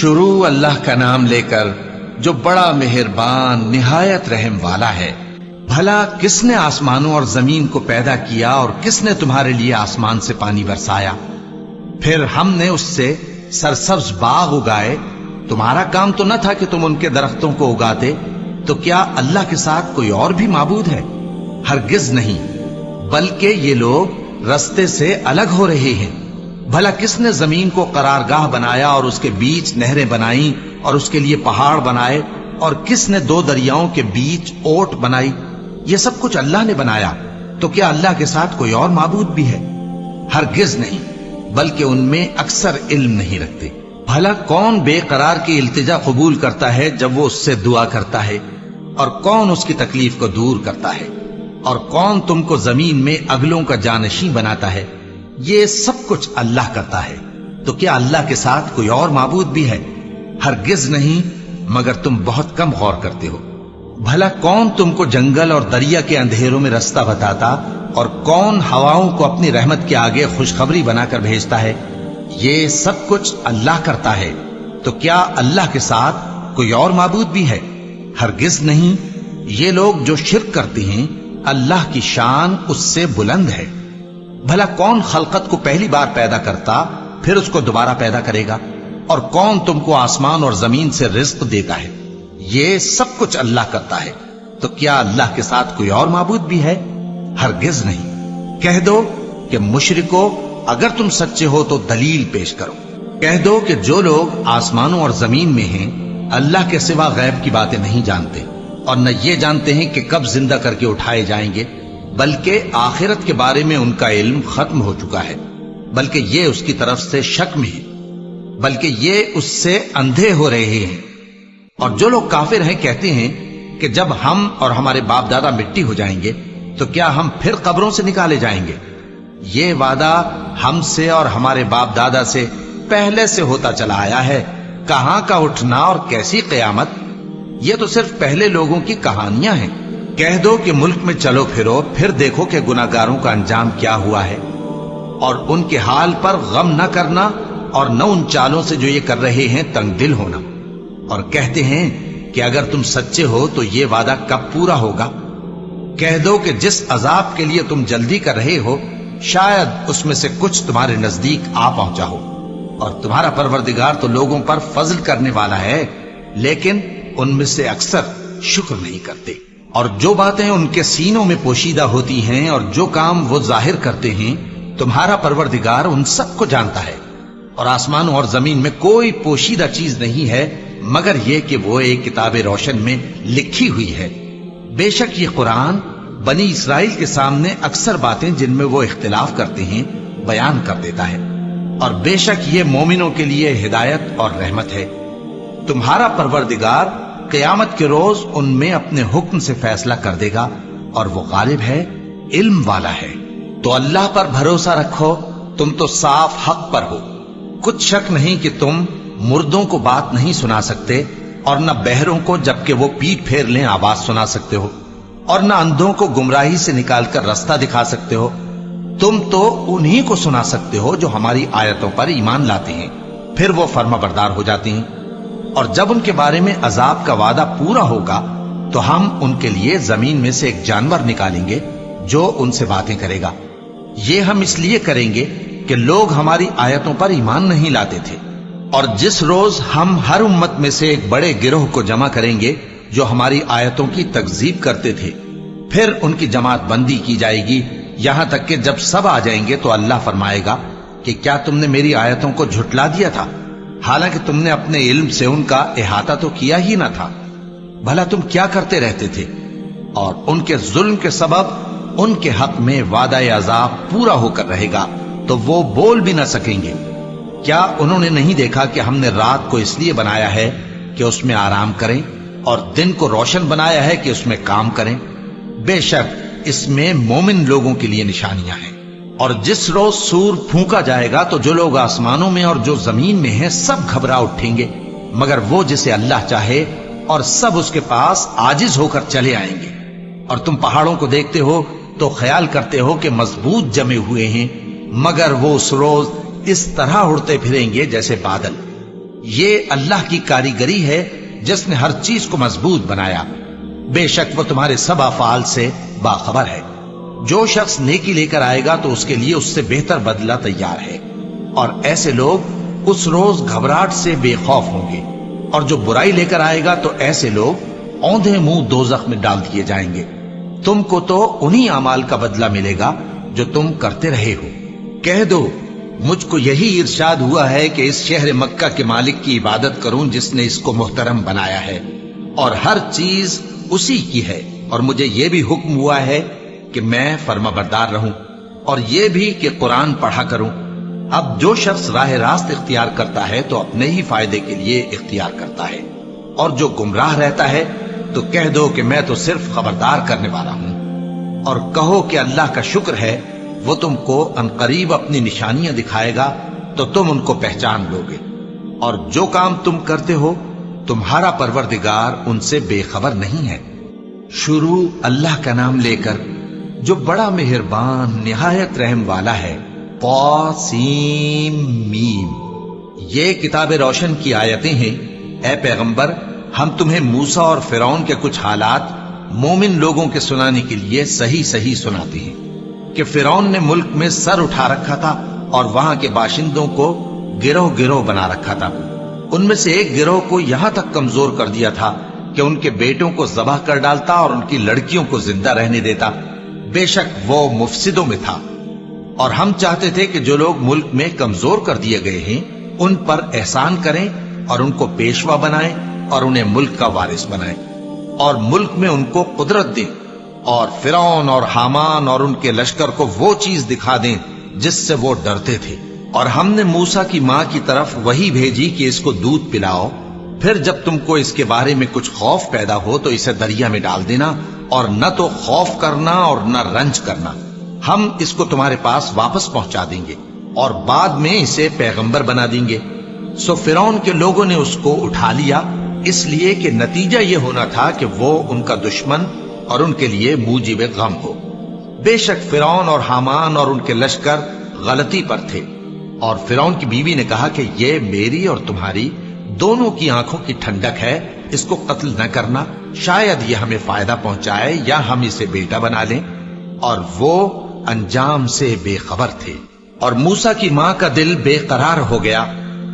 شروع اللہ کا نام لے کر جو بڑا مہربان نہایت رحم والا ہے۔ بھلا کس نے آسمانوں اور زمین کو پیدا کیا اور کس نے تمہارے لیے آسمان سے پانی برسایا؟ پھر ہم نے اس سے سرسبز باغ اگائے۔ تمہارا کام تو نہ تھا کہ تم ان کے درختوں کو اگاتے؟ تو کیا اللہ کے ساتھ کوئی اور بھی معبود ہے؟ ہرگز نہیں، بلکہ یہ لوگ رستے سے الگ ہو رہے ہیں۔ بھلا کس نے زمین کو قرارگاہ بنایا اور اس کے بیچ نہریں بنائیں اور اس کے لیے پہاڑ بنائے، اور کس نے دو دریاؤں کے بیچ اوٹ بنائی؟ یہ سب کچھ اللہ نے بنایا۔ تو کیا اللہ کے ساتھ کوئی اور معبود بھی ہے؟ ہرگز نہیں، بلکہ ان میں اکثر علم نہیں رکھتے۔ بھلا کون بے قرار کی التجا قبول کرتا ہے جب وہ اس سے دعا کرتا ہے؟ اور کون اس کی تکلیف کو دور کرتا ہے؟ اور کون تم کو زمین میں اگلوں کا جانشین بناتا ہے؟ یہ سب کچھ اللہ کرتا ہے۔ تو کیا اللہ کے ساتھ کوئی اور معبود بھی ہے؟ ہرگز نہیں، مگر تم بہت کم غور کرتے ہو۔ بھلا کون تم کو جنگل اور دریا کے اندھیروں میں رستہ بتاتا، اور کون ہواؤں کو اپنی رحمت کے آگے خوشخبری بنا کر بھیجتا ہے؟ یہ سب کچھ اللہ کرتا ہے۔ تو کیا اللہ کے ساتھ کوئی اور معبود بھی ہے؟ ہرگز نہیں۔ یہ لوگ جو شرک کرتے ہیں، اللہ کی شان اس سے بلند ہے۔ بھلا کون خلقت کو پہلی بار پیدا کرتا پھر اس کو دوبارہ پیدا کرے گا؟ اور کون تم کو آسمان اور زمین سے رزق دیتا ہے؟ یہ سب کچھ اللہ کرتا ہے۔ تو کیا اللہ کے ساتھ کوئی اور معبود بھی ہے؟ ہرگز نہیں۔ کہہ دو کہ مشرکو، اگر تم سچے ہو تو دلیل پیش کرو۔ کہہ دو کہ جو لوگ آسمانوں اور زمین میں ہیں اللہ کے سوا غیب کی باتیں نہیں جانتے، اور نہ یہ جانتے ہیں کہ کب زندہ کر کے اٹھائے جائیں گے، بلکہ آخرت کے بارے میں ان کا علم ختم ہو چکا ہے، بلکہ یہ اس کی طرف سے شک میں ہے، بلکہ یہ اس سے اندھے ہو رہے ہیں۔ اور جو لوگ کافر ہیں کہتے ہیں کہ جب ہم اور ہمارے باپ دادا مٹی ہو جائیں گے تو کیا ہم پھر قبروں سے نکالے جائیں گے؟ یہ وعدہ ہم سے اور ہمارے باپ دادا سے پہلے سے ہوتا چلا آیا ہے۔ کہاں کا اٹھنا اور کیسی قیامت؟ یہ تو صرف پہلے لوگوں کی کہانیاں ہیں۔ کہہ دو کہ ملک میں چلو پھرو، پھر دیکھو کہ گناہگاروں کا انجام کیا ہوا ہے، اور ان کے حال پر غم نہ کرنا، اور نہ ان چالوں سے جو یہ کر رہے ہیں تنگ دل ہونا۔ اور کہتے ہیں کہ اگر تم سچے ہو تو یہ وعدہ کب پورا ہوگا؟ کہہ دو کہ جس عذاب کے لیے تم جلدی کر رہے ہو شاید اس میں سے کچھ تمہارے نزدیک آ پہنچا ہو، اور تمہارا پروردگار تو لوگوں پر فضل کرنے والا ہے، لیکن ان میں سے اکثر شکر نہیں کرتے۔ اور جو باتیں ان کے سینوں میں پوشیدہ ہوتی ہیں اور جو کام وہ ظاہر کرتے ہیں، تمہارا پروردگار ان سب کو جانتا ہے۔ اور آسمانوں اور زمین میں کوئی پوشیدہ چیز نہیں ہے مگر یہ کہ وہ ایک کتاب روشن میں لکھی ہوئی ہے۔ بے شک یہ قرآن بنی اسرائیل کے سامنے اکثر باتیں جن میں وہ اختلاف کرتے ہیں بیان کر دیتا ہے، اور بے شک یہ مومنوں کے لیے ہدایت اور رحمت ہے۔ تمہارا پروردگار قیامت کے روز ان میں اپنے حکم سے فیصلہ کر دے گا، اور وہ غالب ہے، علم والا ہے۔ تو اللہ پر بھروسہ رکھو، تم تو صاف حق پر ہو۔ کچھ شک نہیں کہ تم مردوں کو بات نہیں سنا سکتے، اور نہ بہروں کو جبکہ وہ پیٹ پھیر لیں آواز سنا سکتے ہو، اور نہ اندھوں کو گمراہی سے نکال کر رستہ دکھا سکتے ہو۔ تم تو انہی کو سنا سکتے ہو جو ہماری آیتوں پر ایمان لاتے ہیں، پھر وہ فرما بردار ہو جاتے ہیں۔ اور جب ان کے بارے میں عذاب کا وعدہ پورا ہوگا تو ہم ان کے لیے زمین میں سے ایک جانور نکالیں گے جو ان سے باتیں کرے گا۔ یہ ہم اس لیے کریں گے کہ لوگ ہماری آیتوں پر ایمان نہیں لاتے تھے۔ اور جس روز ہم ہر امت میں سے ایک بڑے گروہ کو جمع کریں گے جو ہماری آیتوں کی تکذیب کرتے تھے، پھر ان کی جماعت بندی کی جائے گی، یہاں تک کہ جب سب آ جائیں گے تو اللہ فرمائے گا کہ کیا تم نے میری آیتوں کو جھٹلا دیا تھا، حالانکہ تم نے اپنے علم سے ان کا احاطہ تو کیا ہی نہ تھا۔ بھلا تم کیا کرتے رہتے تھے؟ اور ان کے ظلم کے سبب ان کے حق میں وعدہ عذاب پورا ہو کر رہے گا تو وہ بول بھی نہ سکیں گے۔ کیا انہوں نے نہیں دیکھا کہ ہم نے رات کو اس لیے بنایا ہے کہ اس میں آرام کریں، اور دن کو روشن بنایا ہے کہ اس میں کام کریں؟ بے شک اس میں مومن لوگوں کے لیے نشانیاں ہیں۔ اور جس روز سور پھونکا جائے گا تو جو لوگ آسمانوں میں اور جو زمین میں ہیں سب گھبرا اٹھیں گے، مگر وہ جسے اللہ چاہے، اور سب اس کے پاس عاجز ہو کر چلے آئیں گے۔ اور تم پہاڑوں کو دیکھتے ہو تو خیال کرتے ہو کہ مضبوط جمے ہوئے ہیں، مگر وہ اس روز اس طرح اڑتے پھریں گے جیسے بادل۔ یہ اللہ کی کاریگری ہے جس نے ہر چیز کو مضبوط بنایا. بے شک وہ تمہارے سب افعال سے باخبر ہے. جو شخص نیکی لے کر آئے گا تو اس کے لیے اس سے بہتر بدلہ تیار ہے، اور ایسے لوگ اس روز گھبراہٹ سے بے خوف ہوں گے. اور جو برائی لے کر آئے گا تو ایسے لوگ اوندھے منہ دوزخ میں ڈال دیے جائیں گے. تم کو تو انہی اعمال کا بدلہ ملے گا جو تم کرتے رہے ہو. کہہ دو مجھ کو یہی ارشاد ہوا ہے کہ اس شہر مکہ کے مالک کی عبادت کروں جس نے اس کو محترم بنایا ہے اور ہر چیز اسی کی ہے، اور مجھے یہ بھی حکم ہوا ہے کہ میں فرما بردار رہوں اور یہ بھی کہ قرآن پڑھا کروں. اب جو شخص راہ راست اختیار کرتا ہے تو اپنے ہی فائدے کے لیے اختیار کرتا ہے، اور جو گمراہ رہتا ہے تو کہہ دو کہ میں تو صرف خبردار کرنے والا ہوں. اور کہو کہ اللہ کا شکر ہے وہ تم کو عنقریب اپنی نشانیاں دکھائے گا تو تم ان کو پہچان لو گے. اور جو کام تم کرتے ہو تمہارا پروردگار ان سے بے خبر نہیں ہے. شروع اللہ کا نام لے کر جو بڑا مہربان نہایت رحم والا ہے. طاسیم میم. یہ کتاب روشن کی آیتیں ہیں. اے پیغمبر، ہم تمہیں موسیٰ اور فرعون کے کچھ حالات مومن لوگوں کے سنانے کے لیے صحیح صحیح سناتے ہیں کہ فرعون نے ملک میں سر اٹھا رکھا تھا اور وہاں کے باشندوں کو گروہ گروہ بنا رکھا تھا. ان میں سے ایک گروہ کو یہاں تک کمزور کر دیا تھا کہ ان کے بیٹوں کو ذبح کر ڈالتا اور ان کی لڑکیوں کو زندہ رہنے دیتا. بے شک وہ مفسدوں میں تھا. اور ہم چاہتے تھے کہ جو لوگ ملک میں کمزور کر دیے گئے ہیں ان پر احسان کریں اور ان کو پیشوا بنائیں اور انہیں ملک کا وارث بنائیں اور ملک میں ان کو قدرت دیں، اور فرعون اور حامان اور ان کے لشکر کو وہ چیز دکھا دیں جس سے وہ ڈرتے تھے. اور ہم نے موسیٰ کی ماں کی طرف وحی بھیجی کہ اس کو دودھ پلاؤ، پھر جب تم کو اس کے بارے میں کچھ خوف پیدا ہو تو اسے دریا میں ڈال دینا، اور نہ تو خوف کرنا اور نہ رنج کرنا. ہم اس کو تمہارے پاس واپس پہنچا دیں گے اور بعد میں اسے پیغمبر بنا دیں گے. سو فرعون کے لوگوں نے اس کو اٹھا لیا، اس لیے کہ نتیجہ یہ ہونا تھا کہ وہ ان کا دشمن اور ان کے لیے موجب غم ہو. بے شک فرعون اور حامان اور ان کے لشکر غلطی پر تھے. اور فرعون کی بیوی نے کہا کہ یہ میری اور تمہاری دونوں کی آنکھوں کی ٹھنڈک ہے، اس کو قتل نہ کرنا، شاید یہ ہمیں فائدہ پہنچائے یا ہم اسے بیٹا بنا لیں. اور وہ انجام سے بے خبر تھے. اور موسیٰ کی ماں کا دل بے قرار ہو گیا.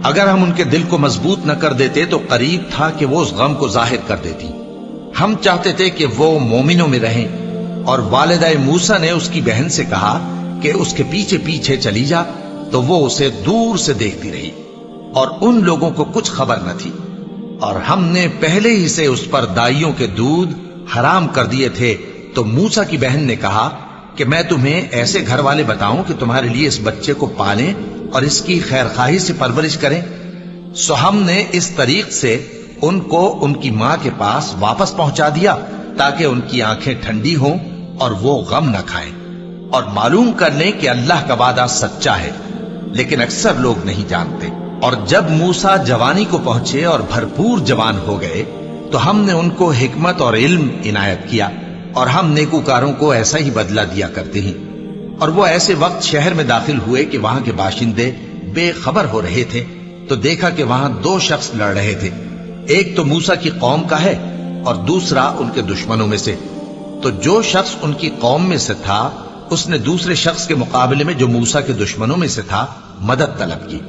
اگر ہم ان کے دل کو مضبوط نہ کر دیتے تو قریب تھا کہ وہ اس غم کو ظاہر کر دیتی. ہم چاہتے تھے کہ وہ مومنوں میں رہیں. اور والدہ موسیٰ نے اس کی بہن سے کہا کہ اس کے پیچھے پیچھے چلی جا، تو وہ اسے دور سے دیکھتی رہی اور ان لوگوں کو کچھ خبر نہ تھی. اور ہم نے پہلے ہی سے اس پر دائیوں کے دودھ حرام کر دیے تھے. تو موسیٰ کی بہن نے کہا کہ میں تمہیں ایسے گھر والے بتاؤں کہ تمہارے لیے اس بچے کو پالیں اور اس کی خیر خواہی سے پرورش کریں. سو ہم نے اس طریق سے ان کو ان کی ماں کے پاس واپس پہنچا دیا تاکہ ان کی آنکھیں ٹھنڈی ہوں اور وہ غم نہ کھائیں اور معلوم کر لیں کہ اللہ کا وعدہ سچا ہے، لیکن اکثر لوگ نہیں جانتے. اور جب موسیٰ جوانی کو پہنچے اور بھرپور جوان ہو گئے تو ہم نے ان کو حکمت اور علم عنایت کیا، اور ہم نیکوکاروں کو ایسا ہی بدلہ دیا کرتے ہیں. اور وہ ایسے وقت شہر میں داخل ہوئے کہ وہاں کے باشندے بے خبر ہو رہے تھے تو دیکھا کہ وہاں دو شخص لڑ رہے تھے. ایک تو موسیٰ کی قوم کا ہے اور دوسرا ان کے دشمنوں میں سے. تو جو شخص ان کی قوم میں سے تھا اس نے دوسرے شخص کے مقابلے میں جو موسیٰ کے دشمنوں میں سے تھا مدد طلب کی.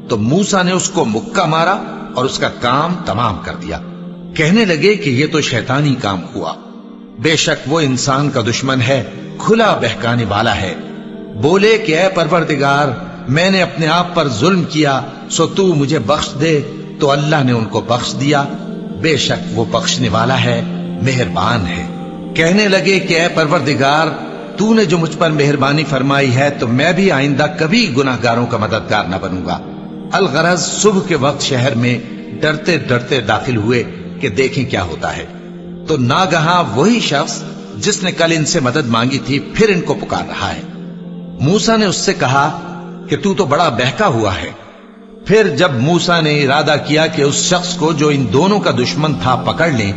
تو موسیٰ نے اس کو مکہ مارا اور اس کا کام تمام کر دیا. کہنے لگے کہ یہ تو شیطانی کام ہوا، بے شک وہ انسان کا دشمن ہے، کھلا بہکانے والا ہے. بولے کہ اے پروردگار، میں نے اپنے آپ پر ظلم کیا، سو تو مجھے بخش دے. تو اللہ نے ان کو بخش دیا، بے شک وہ بخشنے والا ہے، مہربان ہے. کہنے لگے کہ اے پروردگار، تو نے جو مجھ پر مہربانی فرمائی ہے تو میں بھی آئندہ کبھی گناہگاروں کا مددگار نہ بنوں گا. الغرض صبح کے وقت شہر میں ڈرتے ڈرتے داخل ہوئے کہ دیکھیں کیا ہوتا ہے. تو ناگہاں وہی شخص جس نے کل ان سے مدد مانگی تھی پھر ان کو پکار رہا ہے. موسیٰ نے اس سے کہا کہ تو بڑا بہکا ہوا ہے. پھر جب موسیٰ نے ارادہ کیا کہ اس شخص کو جو ان دونوں کا دشمن تھا پکڑ لیں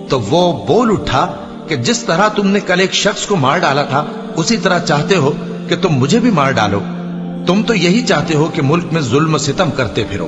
تو وہ بول اٹھا کہ جس طرح تم نے کل ایک شخص کو مار ڈالا تھا اسی طرح چاہتے ہو کہ تم مجھے بھی مار ڈالو. تم تو یہی چاہتے ہو کہ ملک میں ظلم و ستم کرتے پھرو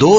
2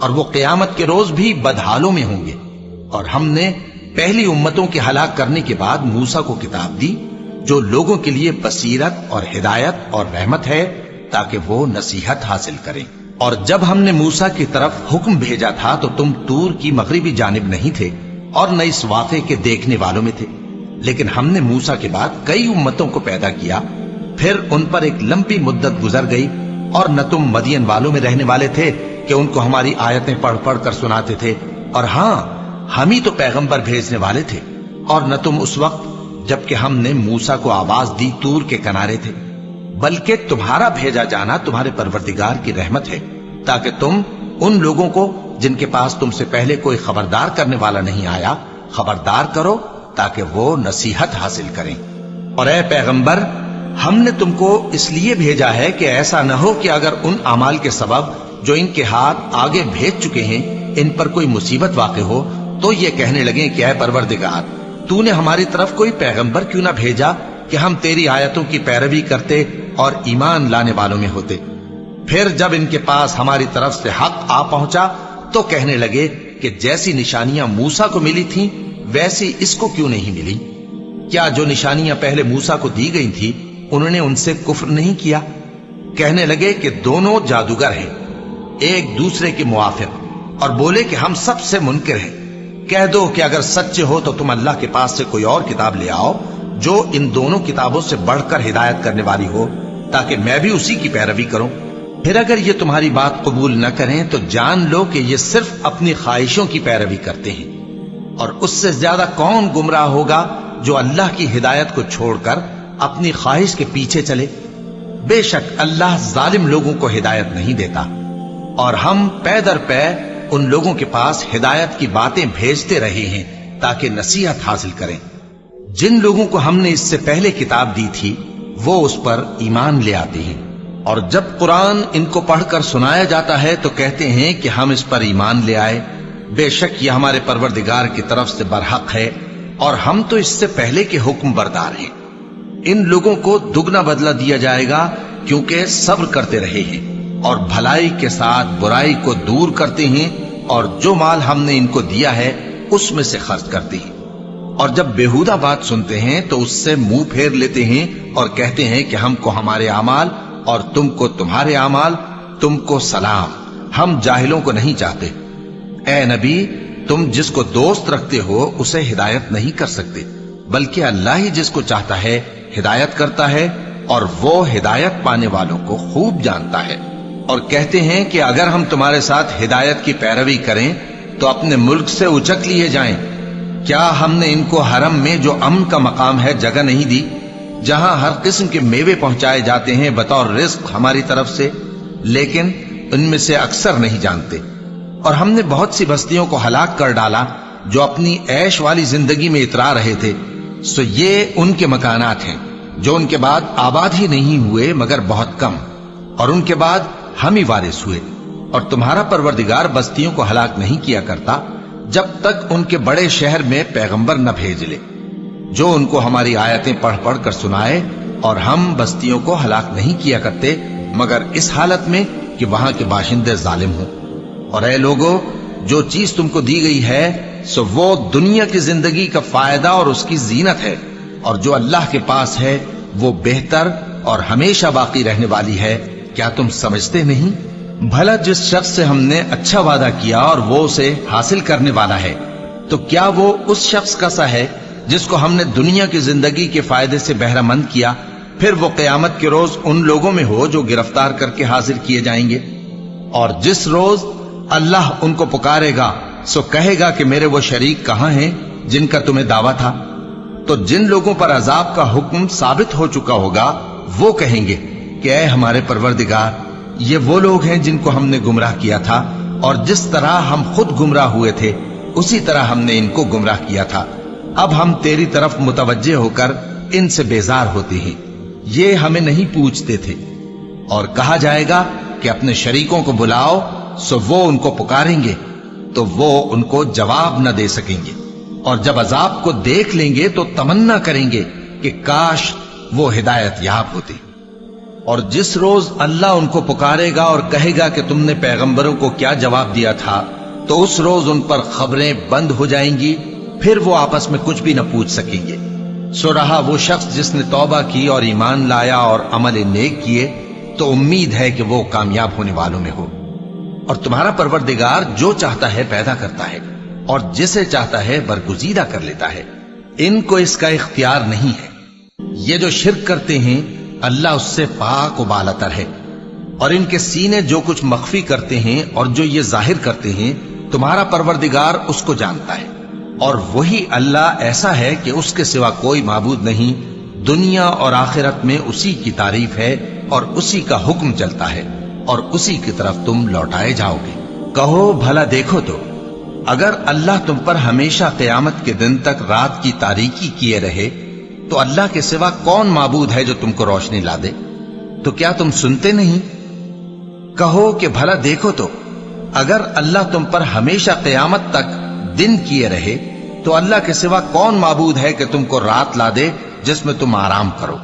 اور وہ قیامت کے روز بھی بدحالوں میں ہوں گے۔ اور ہم نے پہلی امتوں کے ہلاک کرنے کے بعد موسیٰ کو کتاب دی جو لوگوں کے لیے بصیرت اور ہدایت اور رحمت ہے تاکہ وہ نصیحت حاصل کریں۔ اور جب ہم نے موسیٰ کی طرف حکم بھیجا تھا تو تم طور کی مغربی جانب نہیں تھے اور نہ اس واقعے کے دیکھنے والوں میں تھے، لیکن ہم نے موسیٰ کے بعد کئی امتوں کو پیدا کیا، پھر ان پر ایک لمبی مدت گزر گئی، اور نہ تم مدین والوں میں رہنے والے تھے کہ ان کو ہماری آیتیں پڑھ پڑھ کر سناتے تھے، اور ہاں ہم ہی تو پیغمبر بھیجنے والے تھے، اور نہ تم اس وقت جبکہ ہم نے موسیٰ کو آواز دی طور کے کنارے تھے، بلکہ تمہارا بھیجا جانا تمہارے پروردگار کی رحمت ہے تاکہ تم ان لوگوں کو جن کے پاس تم سے پہلے کوئی خبردار کرنے والا نہیں آیا خبردار کرو تاکہ وہ نصیحت حاصل کریں۔ اور اے پیغمبر، ہم نے تم کو اس لیے بھیجا ہے کہ ایسا نہ ہو کہ اگر ان اعمال کے سبب جو ان کے ہاتھ آگے بھیج چکے ہیں ان پر کوئی مصیبت واقع ہو تو یہ کہنے لگیں کہ اے پروردگار، تو نے ہماری طرف کوئی پیغمبر کیوں نہ بھیجا کہ ہم تیری آیتوں کی پیروی کرتے اور ایمان لانے والوں میں ہوتے۔ پھر جب ان کے پاس ہماری طرف سے حق آ پہنچا تو کہنے لگے کہ جیسی نشانیاں موسیٰ کو ملی تھیں ویسی اس کو کیوں نہیں ملی؟ کیا جو نشانیاں پہلے موسیٰ کو دی گئی تھی انہوں نے ان سے کفر نہیں کیا؟ کہنے لگے کہ دونوں جادوگر ہیں ایک دوسرے کے موافق، اور بولے کہ ہم سب سے منکر ہیں۔ کہہ دو کہ اگر سچے ہو تو تم اللہ کے پاس سے کوئی اور کتاب لے آؤ جو ان دونوں کتابوں سے بڑھ کر ہدایت کرنے والی ہو تاکہ میں بھی اسی کی پیروی کروں۔ پھر اگر یہ تمہاری بات قبول نہ کریں تو جان لو کہ یہ صرف اپنی خواہشوں کی پیروی کرتے ہیں، اور اس سے زیادہ کون گمراہ ہوگا جو اللہ کی ہدایت کو چھوڑ کر اپنی خواہش کے پیچھے چلے۔ بے شک اللہ ظالم لوگوں کو ہدایت نہیں دیتا، اور ہم پے در پے ان لوگوں کے پاس ہدایت کی باتیں بھیجتے رہے ہیں تاکہ نصیحت حاصل کریں۔ جن لوگوں کو ہم نے اس سے پہلے کتاب دی تھی وہ اس پر ایمان لے آتے ہیں، اور جب قرآن ان کو پڑھ کر سنایا جاتا ہے تو کہتے ہیں کہ ہم اس پر ایمان لے آئے، بے شک یہ ہمارے پروردگار کی طرف سے برحق ہے اور ہم تو اس سے پہلے کے حکم بردار ہیں۔ ان لوگوں کو دگنا بدلہ دیا جائے گا کیونکہ صبر کرتے رہے ہیں اور بھلائی کے ساتھ برائی کو دور کرتے ہیں، اور جو مال ہم نے ان کو دیا ہے اس میں سے خرچ کرتے ہیں، اور جب بیہودہ بات سنتے ہیں تو اس سے منہ پھیر لیتے ہیں اور کہتے ہیں کہ ہم کو ہمارے اعمال اور تم کو تمہارے اعمال، تم کو سلام، ہم جاہلوں کو نہیں چاہتے۔ اے نبی، تم جس کو دوست رکھتے ہو اسے ہدایت نہیں کر سکتے، بلکہ اللہ ہی جس کو چاہتا ہے ہدایت کرتا ہے، اور وہ ہدایت پانے والوں کو خوب جانتا ہے۔ اور کہتے ہیں کہ اگر ہم تمہارے ساتھ ہدایت کی پیروی کریں تو اپنے ملک سے اچک لیے جائیں۔ کیا ہم نے ان کو حرم میں جو امن کا مقام ہے جگہ نہیں دی، جہاں ہر قسم کے میوے پہنچائے جاتے ہیں بطور رزق ہماری طرف سے؟ لیکن ان میں سے اکثر نہیں جانتے۔ اور ہم نے بہت سی بستیوں کو ہلاک کر ڈالا جو اپنی عیش والی زندگی میں اترا رہے تھے، سو یہ ان کے مکانات ہیں جو ان کے بعد آباد ہی نہیں ہوئے مگر بہت کم، اور ان کے بعد ہم ہی وارث ہوئے۔ اور تمہارا پروردگار بستیوں کو ہلاک نہیں کیا کرتا جب تک ان کے بڑے شہر میں پیغمبر نہ بھیج لے جو ان کو ہماری آیتیں پڑھ پڑھ کر سنائے، اور ہم بستیوں کو ہلاک نہیں کیا کرتے مگر اس حالت میں کہ وہاں کے باشندے ظالم ہوں۔ اور اے لوگو، جو چیز تم کو دی گئی ہے سو وہ دنیا کی زندگی کا فائدہ اور اس کی زینت ہے، اور جو اللہ کے پاس ہے وہ بہتر اور ہمیشہ باقی رہنے والی ہے۔ کیا تم سمجھتے نہیں؟ بھلا جس شخص سے ہم نے اچھا وعدہ کیا اور وہ اسے حاصل کرنے والا ہے تو کیا وہ اس شخص کا سا ہے جس کو ہم نے دنیا کی زندگی کے فائدے سے بہرہ مند کیا، پھر وہ قیامت کے روز ان لوگوں میں ہو جو گرفتار کر کے حاضر کیے جائیں گے؟ اور جس روز اللہ ان کو پکارے گا سو کہے گا کہ میرے وہ شریک کہاں ہیں جن کا تمہیں دعویٰ تھا؟ تو جن لوگوں پر عذاب کا حکم ثابت ہو چکا ہوگا وہ کہیں گے کہ اے ہمارے پروردگار، یہ وہ لوگ ہیں جن کو ہم نے گمراہ کیا تھا، اور جس طرح ہم خود گمراہ ہوئے تھے اسی طرح ہم نے ان کو گمراہ کیا تھا۔ اب ہم تیری طرف متوجہ ہو کر ان سے بیزار ہوتے ہیں، یہ ہمیں نہیں پوچھتے تھے۔ اور کہا جائے گا کہ اپنے شریکوں کو بلاؤ، سو وہ ان کو پکاریں گے تو وہ ان کو جواب نہ دے سکیں گے، اور جب عذاب کو دیکھ لیں گے تو تمنا کریں گے کہ کاش وہ ہدایت یاب ہوتے۔ اور جس روز اللہ ان کو پکارے گا اور کہے گا کہ تم نے پیغمبروں کو کیا جواب دیا تھا، تو اس روز ان پر خبریں بند ہو جائیں گی، پھر وہ آپس میں کچھ بھی نہ پوچھ سکیں گے۔ سو رہا وہ شخص جس نے توبہ کی اور ایمان لایا اور عمل نیک کیے، تو امید ہے کہ وہ کامیاب ہونے والوں میں ہو۔ اور تمہارا پروردگار جو چاہتا ہے پیدا کرتا ہے، اور جسے چاہتا ہے برگزیدہ کر لیتا ہے، ان کو اس کا اختیار نہیں ہے۔ یہ جو شرک کرتے ہیں اللہ اس سے پاک و بالاتر ہے، اور ان کے سینے جو کچھ مخفی کرتے ہیں اور جو یہ ظاہر کرتے ہیں تمہارا پروردگار اس کو جانتا ہے۔ اور وہی اللہ ایسا ہے کہ اس کے سوا کوئی معبود نہیں، دنیا اور آخرت میں اسی کی تعریف ہے اور اسی کا حکم چلتا ہے، اور اسی کی طرف تم لوٹائے جاؤ گے۔ کہو بھلا دیکھو تو، اگر اللہ تم پر ہمیشہ قیامت کے دن تک رات کی تاریکی کیے رہے تو اللہ کے سوا کون معبود ہے جو تم کو روشنی لا دے؟ تو کیا تم سنتے نہیں؟ کہو کہ بھلا دیکھو تو، اگر اللہ تم پر ہمیشہ قیامت تک دن کیے رہے تو اللہ کے سوا کون معبود ہے کہ تم کو رات لا دے جس میں تم آرام کرو؟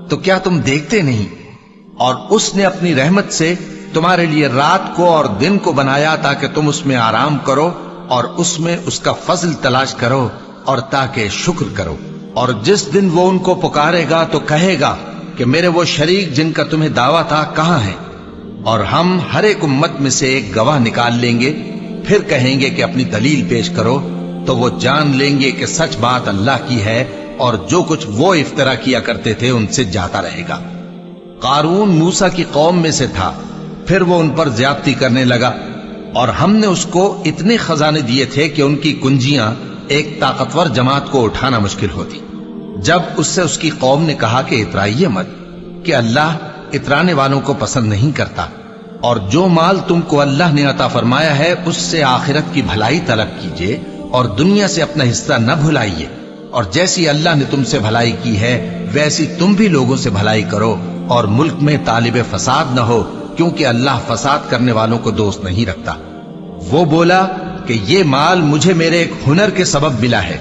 تو کیا تم دیکھتے نہیں؟ اور اس نے اپنی رحمت سے تمہارے لیے رات کو اور دن کو بنایا تاکہ تم اس میں آرام کرو اور اس میں اس کا فضل تلاش کرو اور تاکہ شکر کرو۔ اور جس دن وہ ان کو پکارے گا تو کہے گا کہ میرے وہ شریک جن کا تمہیں دعویٰ تھا کہاں ہیں؟ اور ہم ہر ایک امت میں سے ایک گواہ نکال لیں گے، پھر کہیں گے کہ اپنی دلیل پیش کرو، تو وہ جان لیں گے کہ سچ بات اللہ کی ہے اور جو کچھ وہ افترا کیا کرتے تھے ان سے جاتا رہے گا۔ قارون موسیٰ کی قوم میں سے تھا، پھر وہ ان پر زیادتی کرنے لگا، اور ہم نے اس کو اتنے خزانے دیے تھے کہ ان کی کنجیاں ایک طاقتور جماعت کو اٹھانا مشکل ہوتی۔ جب اس سے اس کی قوم نے کہا کہ اترائیے مت، کہ اللہ اترانے والوں کو پسند نہیں کرتا، اور جو مال تم کو اللہ نے عطا فرمایا ہے اس سے آخرت کی بھلائی طلب کیجئے اور دنیا سے اپنا حصہ نہ بھلائیے، اور جیسی اللہ نے تم سے بھلائی کی ہے ویسی تم بھی لوگوں سے بھلائی کرو، اور ملک میں طالب فساد نہ ہو، کیونکہ اللہ فساد کرنے والوں کو دوست نہیں رکھتا۔ وہ بولا کہ یہ مال مجھے میرے ایک ہنر کے سبب ملا ہے۔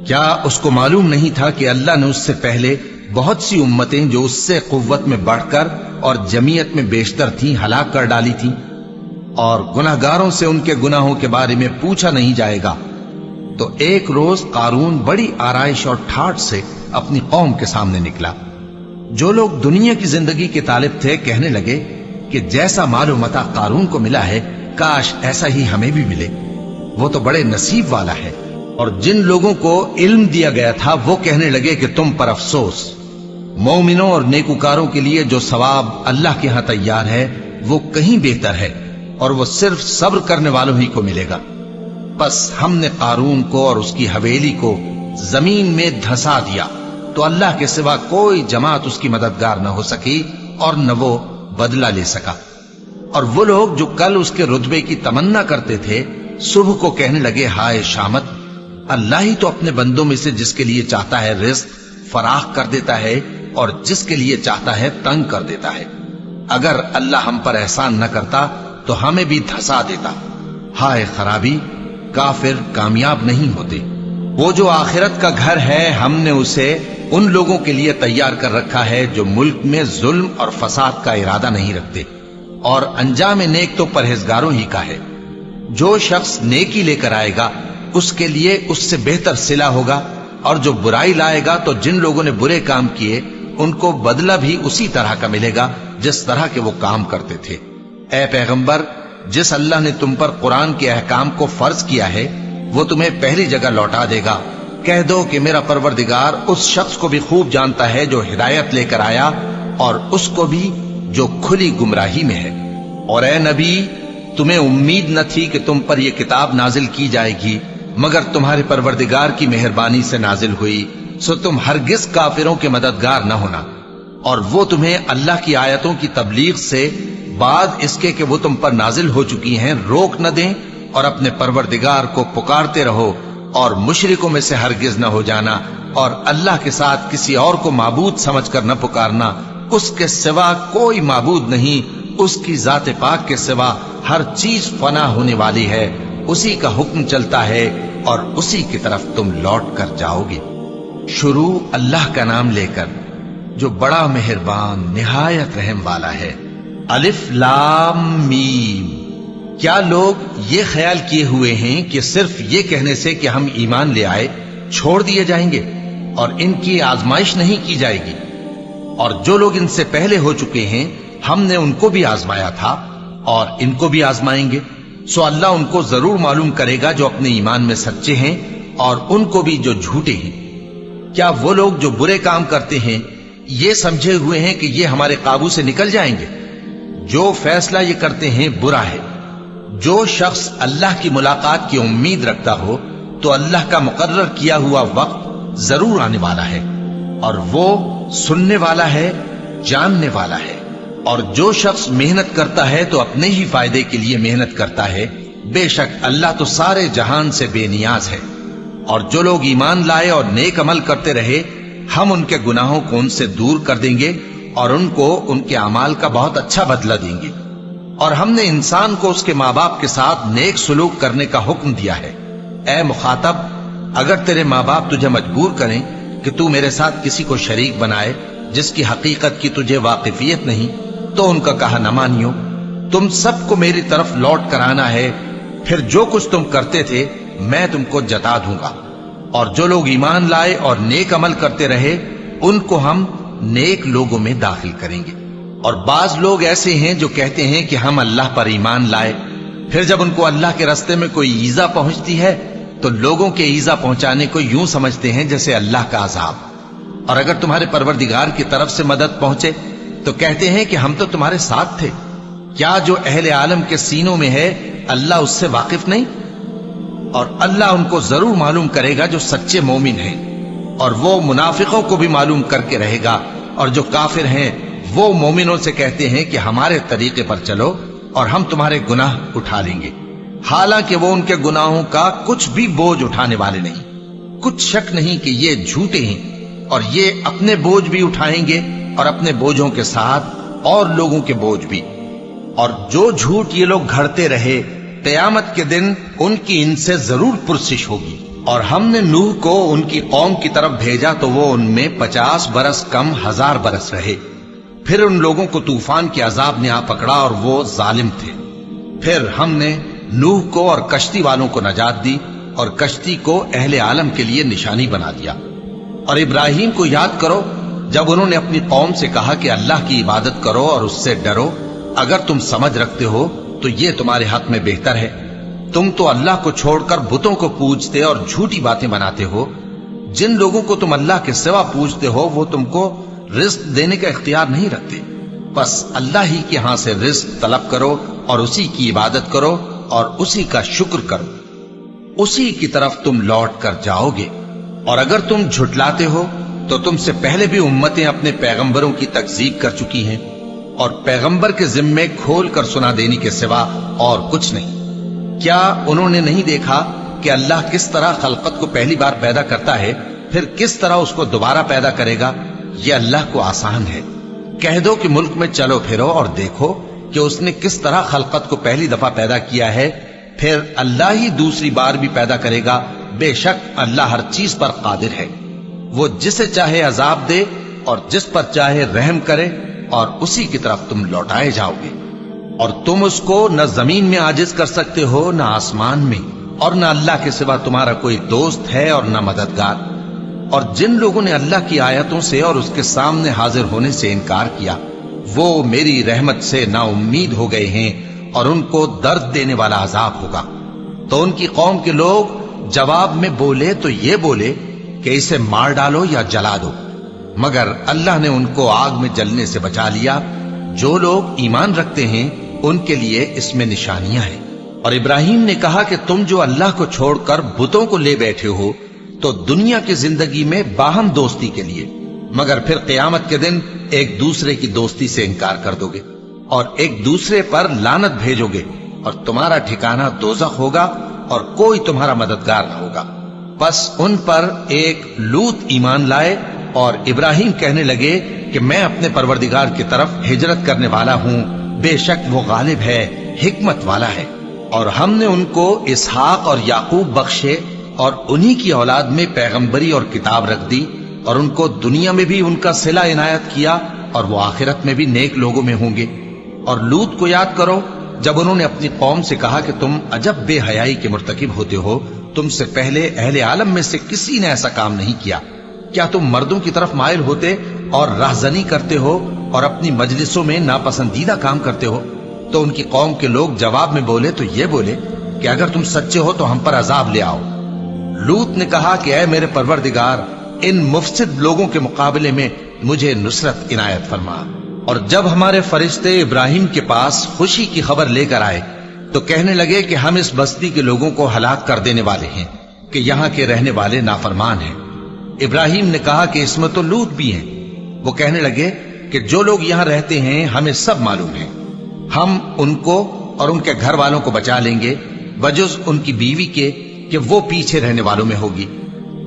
کیا اس کو معلوم نہیں تھا کہ اللہ نے اس سے پہلے بہت سی امتیں جو اس سے قوت میں بڑھ کر اور جمعیت میں بیشتر تھیں ہلاک کر ڈالی تھیں، اور گناہگاروں سے ان کے گناہوں کے بارے میں پوچھا نہیں جائے گا؟ تو ایک روز قارون بڑی آرائش اور ٹھاٹ سے اپنی قوم کے سامنے نکلا۔ جو لوگ دنیا کی زندگی کے طالب تھے کہنے لگے کہ جیسا مال و متاع قارون کو ملا ہے کاش ایسا ہی ہمیں بھی ملے، وہ تو بڑے نصیب والا ہے۔ اور جن لوگوں کو علم دیا گیا تھا وہ کہنے لگے کہ تم پر افسوس، مومنوں اور نیکوکاروں کے لیے جو ثواب اللہ کے ہاں تیار ہے وہ کہیں بہتر ہے، اور وہ صرف صبر کرنے والوں ہی کو ملے گا۔ بس ہم نے قارون کو اور اس کی حویلی کو زمین میں دھسا دیا، تو اللہ کے سوا کوئی جماعت اس کی مددگار نہ ہو سکی اور نہ وہ بدلہ لے سکا۔ اور وہ لوگ جو کل اس کے رتبے کی تمنا کرتے تھے صبح کو کہنے لگے ہائے شامت، اللہ ہی تو اپنے بندوں میں سے جس کے لیے چاہتا ہے رزق فراخ کر دیتا ہے اور جس کے لیے چاہتا ہے تنگ کر دیتا ہے۔ اگر اللہ ہم پر احسان نہ کرتا تو ہمیں بھی دھسا دیتا۔ ہائے خرابی، کافر کامیاب نہیں ہوتے۔ وہ جو آخرت کا گھر ہے ہم نے اسے ان لوگوں کے لیے تیار کر رکھا ہے جو ملک میں ظلم اور فساد کا ارادہ نہیں رکھتے، اور انجام نیک تو پرہیزگاروں ہی کا ہے۔ جو شخص نیکی لے کر آئے گا اس کے لیے اس سے بہتر صلہ ہوگا، اور جو برائی لائے گا تو جن لوگوں نے برے کام کیے ان کو بدلہ بھی اسی طرح کا ملے گا جس طرح کے وہ کام کرتے تھے۔ اے پیغمبر، جس اللہ نے تم پر قرآن کے احکام کو فرض کیا ہے وہ تمہیں پہلی جگہ لوٹا دے گا۔ کہہ دو کہ میرا پروردگار اس شخص کو بھی خوب جانتا ہے جو ہدایت لے کر آیا، اور اس کو بھی جو کھلی گمراہی میں ہے۔ اور اے نبی، تمہیں امید نہ تھی کہ تم پر یہ کتاب نازل کی جائے گی، مگر تمہارے پروردگار کی مہربانی سے نازل ہوئی، سو تم ہرگز کافروں کے مددگار نہ ہونا۔ اور وہ تمہیں اللہ کی آیتوں کی تبلیغ سے بعد اس کے کہ وہ تم پر نازل ہو چکی ہیں روک نہ دیں، اور اپنے پروردگار کو پکارتے رہو، اور مشرکوں میں سے ہرگز نہ ہو جانا، اور اللہ کے ساتھ کسی اور کو معبود سمجھ کر نہ پکارنا۔ اس کے سوا کوئی معبود نہیں، اس کی ذات پاک کے سوا ہر چیز فنا ہونے والی ہے، اسی کا حکم چلتا ہے اور اسی کی طرف تم لوٹ کر جاؤ گے۔ شروع اللہ کا نام لے کر جو بڑا مہربان نہایت رحم والا ہے۔ الف لام میم۔ کیا لوگ یہ خیال کیے ہوئے ہیں کہ صرف یہ کہنے سے کہ ہم ایمان لے آئے چھوڑ دیے جائیں گے اور ان کی آزمائش نہیں کی جائے گی؟ اور جو لوگ ان سے پہلے ہو چکے ہیں ہم نے ان کو بھی آزمایا تھا اور ان کو بھی آزمائیں گے، سو اللہ ان کو ضرور معلوم کرے گا جو اپنے ایمان میں سچے ہیں اور ان کو بھی جو جھوٹے ہیں۔ کیا وہ لوگ جو برے کام کرتے ہیں یہ سمجھے ہوئے ہیں کہ یہ ہمارے قابو سے نکل جائیں گے؟ جو فیصلہ یہ کرتے ہیں برا ہے۔ جو شخص اللہ کی ملاقات کی امید رکھتا ہو تو اللہ کا مقرر کیا ہوا وقت ضرور آنے والا ہے، اور وہ سننے والا ہے، جاننے والا ہے۔ اور جو شخص محنت کرتا ہے تو اپنے ہی فائدے کے لیے محنت کرتا ہے، بے شک اللہ تو سارے جہان سے بے نیاز ہے۔ اور جو لوگ ایمان لائے اور نیک عمل کرتے رہے ہم ان کے گناہوں کو ان سے دور کر دیں گے اور ان کو ان کے اعمال کا بہت اچھا بدلہ دیں گے۔ اور ہم نے انسان کو اس کے ماں باپ کے ساتھ نیک سلوک کرنے کا حکم دیا ہے۔ اے مخاطب، اگر تیرے ماں باپ تجھے مجبور کریں کہ تو میرے ساتھ کسی کو شریک بنائے جس کی حقیقت کی تجھے واقفیت نہیں تو ان کا کہا نہ مانیو۔ تم سب کو میری طرف لوٹ کر آنا ہے، پھر جو کچھ تم کرتے تھے میں تم کو جتا دوں گا۔ اور جو لوگ ایمان لائے اور نیک عمل کرتے رہے ان کو ہم نیک لوگوں میں داخل کریں گے۔ اور بعض لوگ ایسے ہیں جو کہتے ہیں کہ ہم اللہ پر ایمان لائے، پھر جب ان کو اللہ کے راستے میں کوئی ایذا پہنچتی ہے تو لوگوں کے ایذا پہنچانے کو یوں سمجھتے ہیں جیسے اللہ کا عذاب۔ اور اگر تمہارے پروردگار کی طرف سے مدد پہنچے تو کہتے ہیں کہ ہم تو تمہارے ساتھ تھے۔ کیا جو اہل عالم کے سینوں میں ہے اللہ اس سے واقف نہیں؟ اور اللہ ان کو ضرور معلوم کرے گا جو سچے مومن ہیں، اور وہ منافقوں کو بھی معلوم کر کے رہے گا۔ اور جو کافر ہیں وہ مومنوں سے کہتے ہیں کہ ہمارے طریقے پر چلو اور ہم تمہارے گناہ اٹھا لیں گے، حالانکہ وہ ان کے گناہوں کا کچھ بھی بوجھ اٹھانے والے نہیں۔ کچھ شک نہیں کہ یہ جھوٹے ہیں، اور یہ اپنے بوجھ بھی اٹھائیں گے اور اپنے بوجھوں کے ساتھ اور لوگوں کے بوجھ بھی۔ اور جو جھوٹ یہ لوگ گھڑتے رہے قیامت کے دن ان کی ان سے ضرور پرسش ہوگی۔ اور ہم نے نوح کو ان کی قوم کی طرف بھیجا تو وہ ان میں 50 برس کم 1000 برس رہے۔ پھر ان لوگوں کو طوفان کے عذاب نے آ پکڑا اور وہ ظالم تھے۔ پھر ہم نے نوح کو اور کشتی والوں کو نجات دی اور کشتی کو اہل عالم کے لیے نشانی بنا دیا۔ اور ابراہیم کو یاد کرو جب انہوں نے اپنی قوم سے کہا کہ اللہ کی عبادت کرو اور اس سے ڈرو، اگر تم سمجھ رکھتے ہو تو یہ تمہارے حق میں بہتر ہے۔ تم تو اللہ کو چھوڑ کر بتوں کو پوجتے اور جھوٹی باتیں بناتے ہو۔ جن لوگوں کو تم اللہ کے سوا پوجتے ہو وہ تم کو رزق دینے کا اختیار نہیں رکھتے، بس اللہ ہی کے ہاں سے رزق طلب کرو اور اسی کی عبادت کرو اور اسی کا شکر کرو، اسی کی طرف تم لوٹ کر جاؤ گے۔ اور اگر تم جھٹلاتے ہو تو تم سے پہلے بھی امتیں اپنے پیغمبروں کی تکذیب کر چکی ہیں، اور پیغمبر کے ذمے کھول کر سنا دینے کے سوا اور کچھ نہیں۔ کیا انہوں نے نہیں دیکھا کہ اللہ کس طرح خلقت کو پہلی بار پیدا کرتا ہے پھر کس طرح اس کو دوبارہ پیدا کرے گا؟ یہ اللہ کو آسان ہے۔ کہہ دو کہ ملک میں چلو پھرو اور دیکھو کہ اس نے کس طرح خلقت کو پہلی دفعہ پیدا کیا ہے، پھر اللہ ہی دوسری بار بھی پیدا کرے گا۔ بے شک اللہ ہر چیز پر قادر ہے۔ وہ جسے چاہے عذاب دے اور جس پر چاہے رحم کرے، اور اسی کی طرف تم لوٹائے جاؤ گے۔ اور تم اس کو نہ زمین میں عاجز کر سکتے ہو نہ آسمان میں، اور نہ اللہ کے سوا تمہارا کوئی دوست ہے اور نہ مددگار۔ اور جن لوگوں نے اللہ کی آیتوں سے اور اس کے سامنے حاضر ہونے سے انکار کیا وہ میری رحمت سے نا امید ہو گئے ہیں، اور ان کو درد دینے والا عذاب ہوگا۔ تو ان کی قوم کے لوگ جواب میں بولے تو یہ بولے کہ اسے مار ڈالو یا جلا دو، مگر اللہ نے ان کو آگ میں جلنے سے بچا لیا۔ جو لوگ ایمان رکھتے ہیں ان کے لیے اس میں نشانیاں ہیں۔ اور ابراہیم نے کہا کہ تم جو اللہ کو چھوڑ کر بتوں کو لے بیٹھے ہو تو دنیا کی زندگی میں باہم دوستی کے لیے، مگر پھر قیامت کے دن ایک دوسرے کی دوستی سے انکار کر دو گے اور ایک دوسرے پر لعنت بھیجو گے، اور تمہارا ٹھکانہ دوزخ ہوگا اور کوئی تمہارا مددگار نہ ہوگا۔ پس ان پر ایک لوط ایمان لائے، اور ابراہیم کہنے لگے کہ میں اپنے پروردگار کی طرف ہجرت کرنے والا ہوں، بے شک وہ غالب ہے، حکمت والا ہے۔ اور ہم نے ان کو اسحاق اور یعقوب بخشے اور انہی کی اولاد میں پیغمبری اور کتاب رکھ دی، اور ان کو دنیا میں بھی ان کا صلہ عنایت کیا اور وہ آخرت میں بھی نیک لوگوں میں ہوں گے۔ اور لوط کو یاد کرو جب انہوں نے اپنی قوم سے کہا کہ تم عجب بے حیائی کے مرتکب ہوتے ہو، تم سے پہلے اہل عالم میں سے کسی نے ایسا کام نہیں کیا۔ کیا تم مردوں کی طرف مائل ہوتے اور راہزنی کرتے ہو اور اپنی مجلسوں میں ناپسندیدہ کام کرتے ہو؟ تو ان کی قوم کے لوگ جواب میں بولے تو یہ بولے کہ اگر تم سچے ہو تو ہم پر عذاب لے آؤ۔ لوط نے کہا کہ اے میرے پروردگار، ان مفسد لوگوں کے مقابلے میں مجھے نصرت عنایت فرما۔ اور جب ہمارے فرشتے ابراہیم کے پاس خوشی کی خبر لے کر آئے تو کہنے لگے کہ ہم اس بستی کے لوگوں کو ہلاک کر دینے والے ہیں کہ یہاں کے رہنے والے نافرمان ہیں۔ ابراہیم نے کہا کہ اس میں تو لوط بھی ہیں۔ وہ کہنے لگے کہ جو لوگ یہاں رہتے ہیں ہمیں سب معلوم ہے، ہم ان کو اور ان کے گھر والوں کو بچا لیں گے بجز ان کی بیوی کے کہ وہ پیچھے رہنے والوں میں ہوگی۔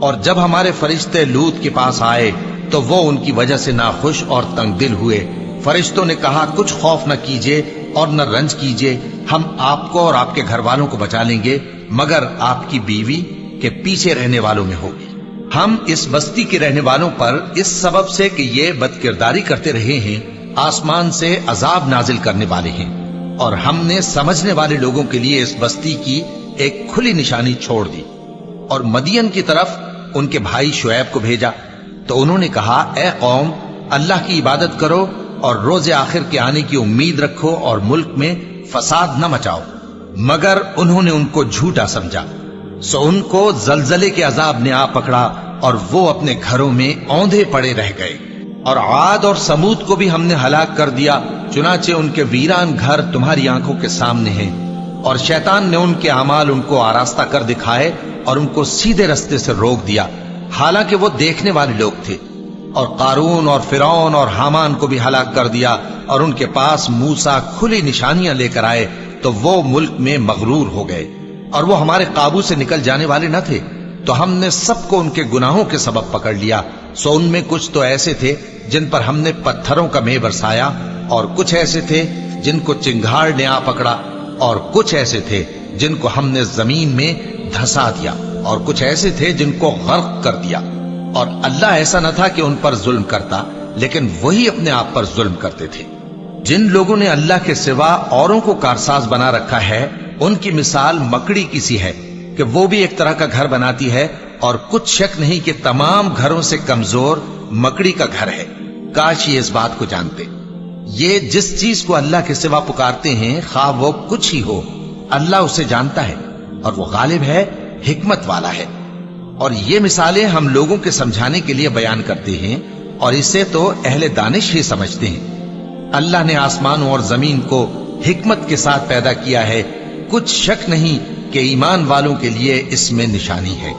اور جب ہمارے فرشتے لوط کے پاس آئے تو وہ ان کی وجہ سے ناخوش اور تنگ دل ہوئے۔ فرشتوں نے کہا کچھ خوف نہ کیجیے اور نہ رنج کیجیے، ہم آپ کو اور آپ کے گھر والوں کو بچا لیں گے مگر آپ کی بیوی کے پیچھے رہنے والوں میں ہوگی۔ ہم اس بستی کے رہنے والوں پر اس سبب سے کہ یہ بد کرداری کرتے رہے ہیں آسمان سے عذاب نازل کرنے والے ہیں، اور ہم نے سمجھنے والے لوگوں کے لیے اس بستی کی ایک کھلی نشانی چھوڑ دی۔ اور مدین کی طرف ان کے بھائی شعیب کو بھیجا تو انہوں نے کہا اے قوم، اللہ کی عبادت کرو اور روز آخر کے آنے کی امید رکھو اور ملک میں فساد نہ مچاؤ۔ مگر انہوں نے ان کو جھوٹا سمجھا، سو ان کو زلزلے کے عذاب نے آ پکڑا اور وہ اپنے گھروں میں اوندھے پڑے رہ گئے۔ اور عاد اور سمود کو بھی ہم نے ہلاک کر دیا، چنانچہ ان کے ویران گھر تمہاری آنکھوں کے سامنے ہیں، اور شیطان نے ان کے اعمال ان کو آراستہ کر دکھائے اور ان کو سیدھے رستے سے روک دیا، حالانکہ وہ دیکھنے والے لوگ تھے۔ اور قارون اور فرعون اور حامان کو بھی ہلاک کر دیا، اور ان کے پاس موسیٰ کھلی نشانیاں لے کر آئے تو وہ ملک میں مغرور ہو گئے، اور وہ ہمارے قابو سے نکل جانے والے نہ تھے، تو ہم نے سب کو ان کے گناہوں کے سبب پکڑ لیا۔ سو ان میں کچھ تو ایسے تھے جن پر ہم نے پتھروں کا مے برسایا، اور کچھ ایسے تھے جن کو چنگھاڑ نے آ پکڑا، اور کچھ ایسے تھے جن کو ہم نے زمین میں دھسا دیا، اور کچھ ایسے تھے جن کو غرق کر دیا۔ اور اللہ ایسا نہ تھا کہ ان پر ظلم کرتا، لیکن وہی اپنے آپ پر ظلم کرتے تھے۔ جن لوگوں نے اللہ کے سوا اوروں کو کارساز بنا رکھا ہے، ان کی مثال مکڑی کی سی ہے کہ وہ بھی ایک طرح کا گھر بناتی ہے، اور کچھ شک نہیں کہ تمام گھروں سے کمزور مکڑی کا گھر ہے۔ کاش یہ اس بات کو جانتے۔ یہ جس چیز کو اللہ کے سوا پکارتے ہیں خواہ وہ کچھ ہی ہو، اللہ اسے جانتا ہے اور وہ غالب ہے، حکمت والا ہے۔ اور یہ مثالیں ہم لوگوں کے سمجھانے کے لیے بیان کرتے ہیں، اور اسے تو اہل دانش ہی سمجھتے ہیں۔ اللہ نے آسمانوں اور زمین کو حکمت کے ساتھ پیدا کیا ہے، کچھ شک نہیں کہ ایمان والوں کے لیے اس میں نشانی ہے۔